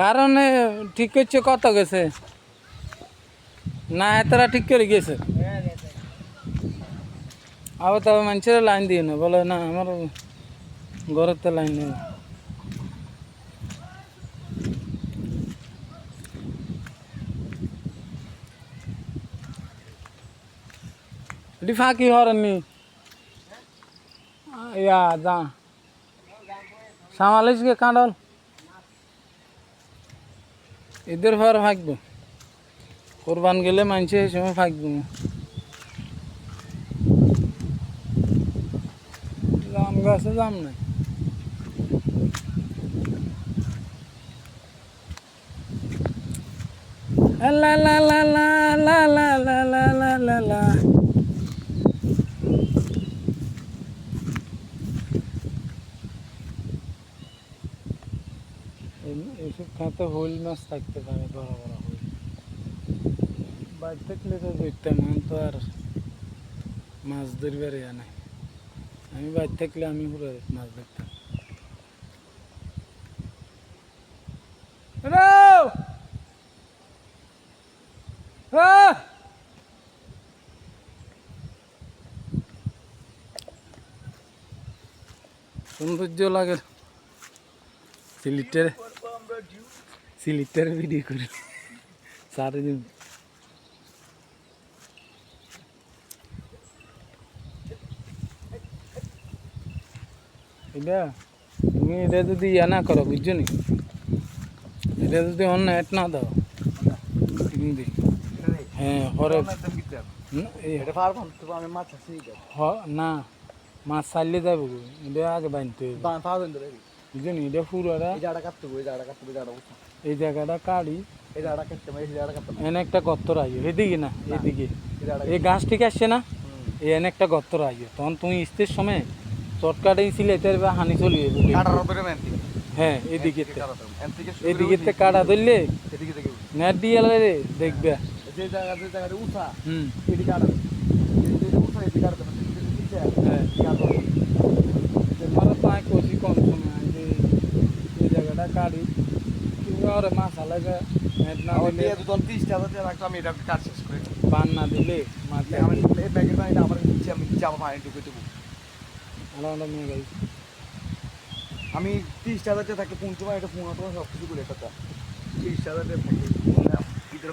কারণে ঠিক করছে কত গেছে না এতটা ঠিক করে গেছে আবার তবে মানুষের লাইন দিয়ে না বলে না আমার ঘরের তো লাইন নেই এটি ফাঁকি হরেননি ইয়া যা সামালিশকে কাঁডল ঈদের পর ফাঁকবো কোরবান গেলে মানুষের এই সময় ফাঁকবো জাম গাছে জাম নাই লা লা লা লা লা লা লা লা লা লা লা এইসব খাতে হইল মাছ থাকতে পারে বড় বড় হইল বাইর থাকলে তো ধরতাম এখন তো আর মাছ ধরবার ইয়া নাই আমি বাইর থাকলে আমি পুরো মাছ ধরতাম সৌন্দর্য লাগে সিলিটার ভিডিও করে সারাদিন এটা তুমি এটা যদি ইয়া না করো বুঝছো নি এটা যদি অন্য অ্যাড না দাও হিন্দি হ্যাঁ হরে না মাছ ছাড়লে যাবো এটা আগে বানতে হবে বুঝছো নি এটা পুরোটা এই জায়গাটা কাড়ি এনে একটা গর্ত রাখি এদিকে না এদিকে এই গাছ ঠিক আসছে না এই এনে একটা গর্ত রাখি তখন তুমি ইস্তের সময় চটকাটাই ছিল এটার বা হানি চলি হ্যাঁ এদিকে এদিকে কাটা ধরলে নেট দিয়ে রে দেখবে কষি কম সময় এই জায়গাটা কাটি ওরে মাছ আলাদা নেট না দিলে বান না দিলে মাছ আলাদা মেয়ে গাই আমি 30,000 টাকা থাকে 15 এটা 15 সব কিছু করে একটা 30,000 টাকা থাকে